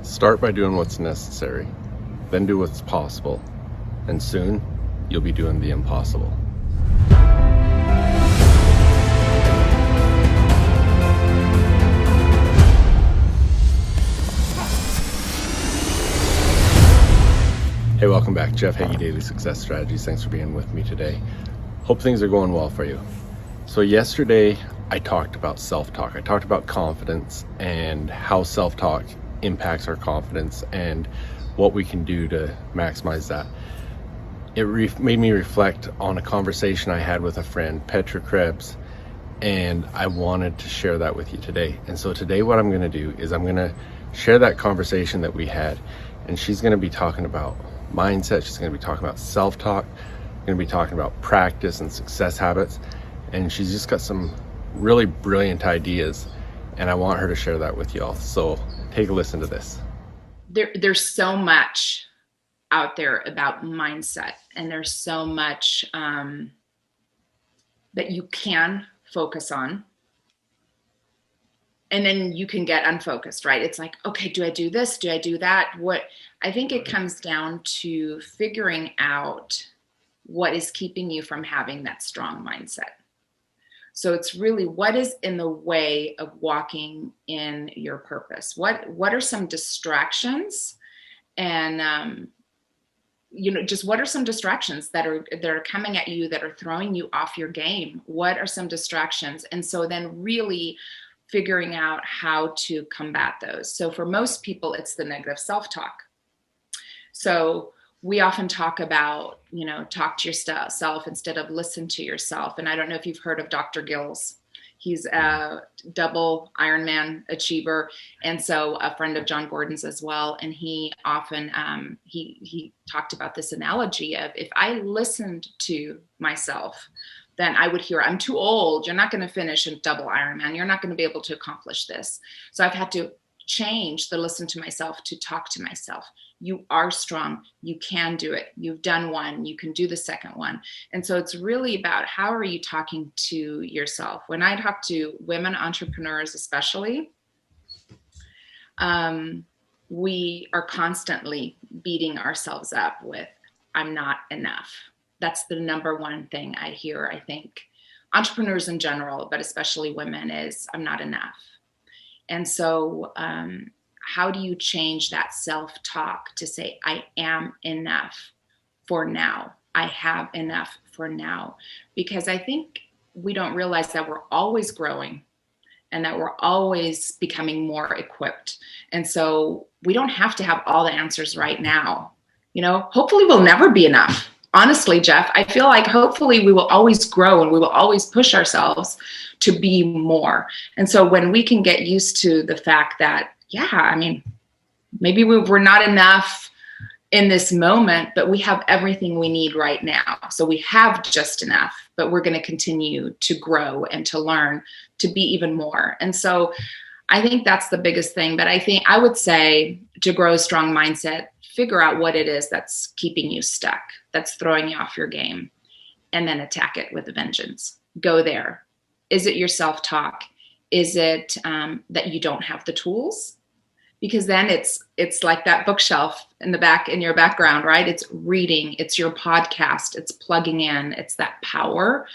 Start by doing what's necessary, then do what's possible, and soon you'll be doing the impossible. Hey, welcome back. Jeff Heggie, Daily Success Strategies. Thanks for being with me today. Hope things are going well for you. So yesterday I talked about self-talk. I talked about confidence and how self-talk impacts our confidence and what we can do to maximize that. It made me reflect on a conversation I had with a friend, Petra Krebbs, and I wanted to share that with you today. And so today what I'm going to do is I'm going to share that conversation that we had, and she's going to be talking about mindset. She's going to be talking about self-talk, going to be talking about practice and success habits, and she's just got some really brilliant ideas, and I want her to share that with y'all. So take a listen to this. There's so much out there about mindset, and there's so much that you can focus on, and then you can get unfocused, right? It's like, okay, do I do this? Do I do that? What I think it comes down to figuring out what is keeping you from having that strong mindset. So it's really what is in the way of walking in your purpose. What are some distractions, and just what are some distractions that are coming at you, that are throwing you off your game? What are some distractions? And so then really figuring out how to combat those. So for most people, it's the negative self-talk. So we often talk about, talk to yourself instead of listen to yourself. And I don't know if you've heard of Dr. Gills. He's a double Ironman achiever, and so a friend of John Gordon's as well. And he often, he talked about this analogy of, if I listened to myself, then I would hear, I'm too old. You're not going to finish a double Ironman. You're not going to be able to accomplish this. So I've had to change the listen to myself to talk to myself. You are strong. You can do it. You've done one. You can do the second one. And so it's really about, how are you talking to yourself? When I talk to women entrepreneurs, especially, we are constantly beating ourselves up with, I'm not enough. That's the number one thing I hear, I think. Entrepreneurs in general, but especially women, is I'm not enough. And so how do you change that self-talk to say, I am enough for now. I have enough for now. Because I think we don't realize that we're always growing and that we're always becoming more equipped. And so we don't have to have all the answers right now. Hopefully we'll never be enough. Honestly, Jeff, I feel like hopefully we will always grow and we will always push ourselves to be more. And so when we can get used to the fact that, maybe we're not enough in this moment, but we have everything we need right now. So we have just enough, but we're going to continue to grow and to learn to be even more. And so I think that's the biggest thing. But I would say, to grow a strong mindset, figure out what it is that's keeping you stuck, that's throwing you off your game, and then attack it with a vengeance. Go there. Is it your self-talk? Is it that you don't have the tools? Because then it's like that bookshelf in your background, right? It's reading, it's your podcast, it's plugging in, it's that power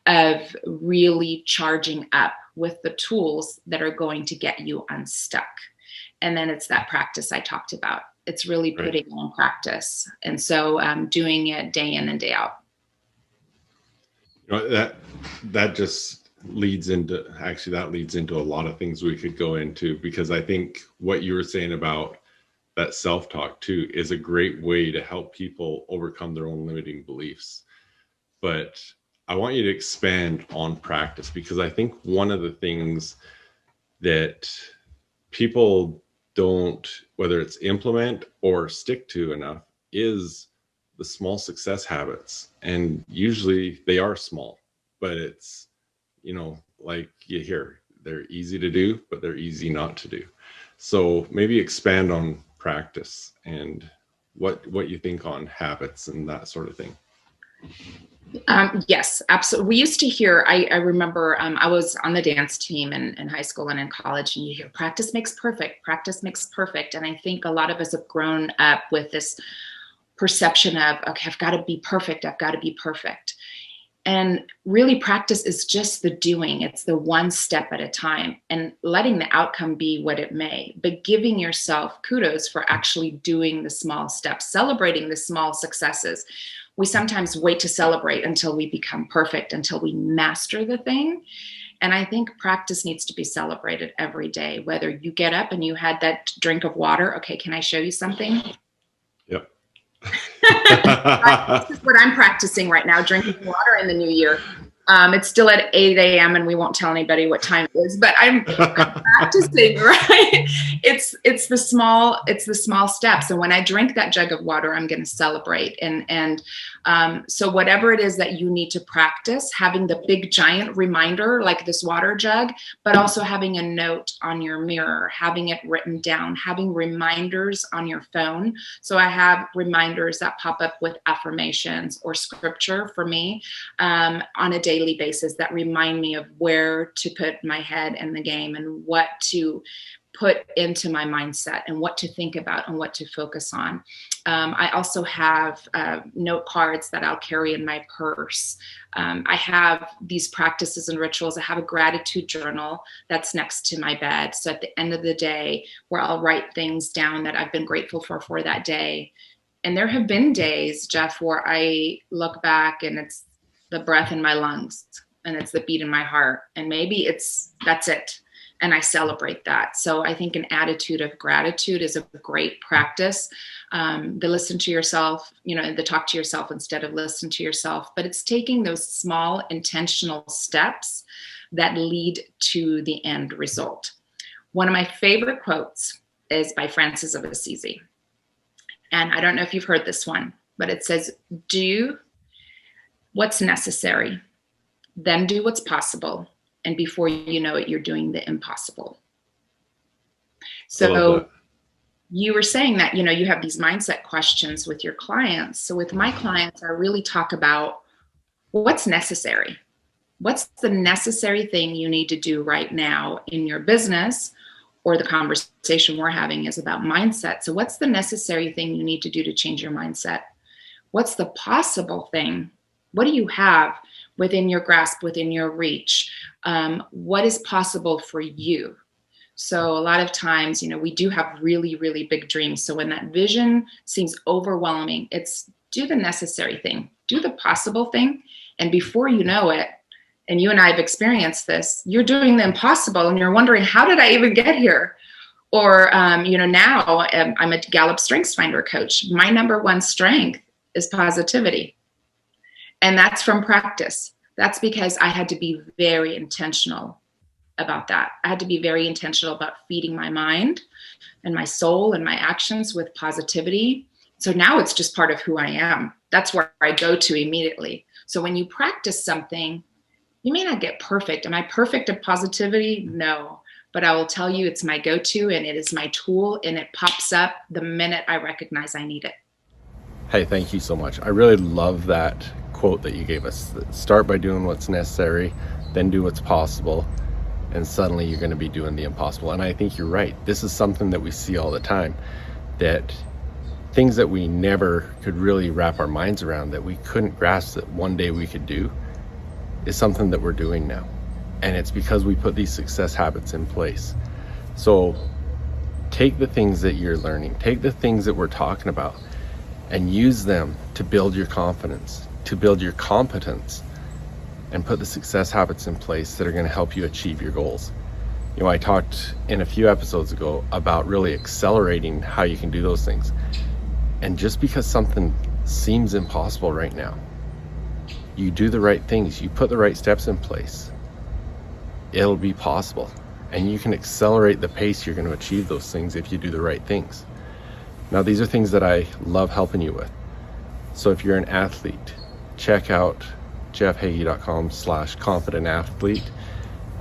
of really charging up with the tools that are going to get you unstuck. And then it's that practice I talked about. It's really putting it in practice. And so doing it day in and day out. That just leads into a lot of things we could go into, because I think what you were saying about that self-talk too is a great way to help people overcome their own limiting beliefs. But I want you to expand on practice, because I think one of the things that people don't, whether it's implement or stick to enough, is the small success habits. And usually they are small, but it's, like you hear, they're easy to do, but they're easy not to do. So maybe expand on practice and what you think on habits and that sort of thing. Yes, absolutely. We used to hear, I remember I was on the dance team in high school and in college, and you hear practice makes perfect, practice makes perfect. And I think a lot of us have grown up with this perception of, okay, I've got to be perfect, I've got to be perfect. And really, practice is just the doing. It's the one step at a time and letting the outcome be what it may, but giving yourself kudos for actually doing the small steps, celebrating the small successes. We sometimes wait to celebrate until we become perfect, until we master the thing. And I think practice needs to be celebrated every day, whether you get up and you had that drink of water. Okay, can I show you something? Yep. This is what I'm practicing right now, drinking water in the new year. It's still at 8 a.m. and we won't tell anybody what time it is, but I'm practicing, right? It's the small steps. And when I drink that jug of water, I'm going to celebrate. And so whatever it is that you need to practice, having the big giant reminder like this water jug, but also having a note on your mirror, having it written down, having reminders on your phone. So I have reminders that pop up with affirmations or scripture for me on a daily basis that remind me of where to put my head in the game and what to put into my mindset and what to think about and what to focus on. I also have note cards that I'll carry in my purse. I have these practices and rituals. I have a gratitude journal that's next to my bed. So at the end of the day, where I'll write things down that I've been grateful for that day. And there have been days, Jeff, where I look back and it's the breath in my lungs and it's the beat in my heart. And maybe that's it. And I celebrate that. So I think an attitude of gratitude is a great practice. The listen to yourself, the talk to yourself instead of listen to yourself. But it's taking those small intentional steps that lead to the end result. One of my favorite quotes is by Francis of Assisi. And I don't know if you've heard this one, but it says, do what's necessary, then do what's possible. And before you know it, you're doing the impossible. So you were saying that, you have these mindset questions with your clients. So with my clients, I really talk about what's necessary. What's the necessary thing you need to do right now in your business? Or the conversation we're having is about mindset. So what's the necessary thing you need to do to change your mindset? What's the possible thing? What do you have within your grasp, within your reach? What is possible for you? So a lot of times, we do have really, really big dreams. So when that vision seems overwhelming, it's do the necessary thing, do the possible thing. And before you know it, and you and I have experienced this, you're doing the impossible and you're wondering, how did I even get here? Or, now I'm a Gallup Strengths Finder coach. My number one strength is positivity. And that's from practice. That's because I had to be very intentional about that. I had to be very intentional about feeding my mind and my soul and my actions with positivity. So now it's just part of who I am. That's where I go to immediately. So when you practice something, you may not get perfect. Am I perfect at positivity? No. But I will tell you it's my go-to and it is my tool and it pops up the minute I recognize I need it. Hey, thank you so much. I really love that quote that you gave us. Start by doing what's necessary, then do what's possible, and suddenly you're going to be doing the impossible. And I think you're right. This is something that we see all the time, that things that we never could really wrap our minds around, that we couldn't grasp that one day we could do, is something that we're doing now. And it's because we put these success habits in place. So take the things that you're learning, take the things that we're talking about, and use them to build your confidence, to build your competence, and put the success habits in place that are going to help you achieve your goals. I talked in a few episodes ago about really accelerating how you can do those things. And just because something seems impossible right now, you do the right things, you put the right steps in place, it'll be possible. And you can accelerate the pace you're going to achieve those things if you do the right things. Now, these are things that I love helping you with. So if you're an athlete, check out jeffheggie.com/confidentathlete.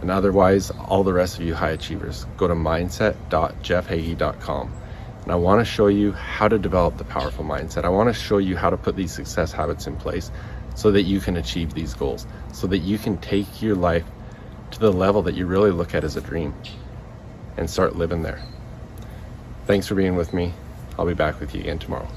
And otherwise, all the rest of you high achievers, go to mindset.jeffheggie.com. And I want to show you how to develop the powerful mindset. I want to show you how to put these success habits in place so that you can achieve these goals, so that you can take your life to the level that you really look at as a dream and start living there. Thanks for being with me. I'll be back with you again tomorrow.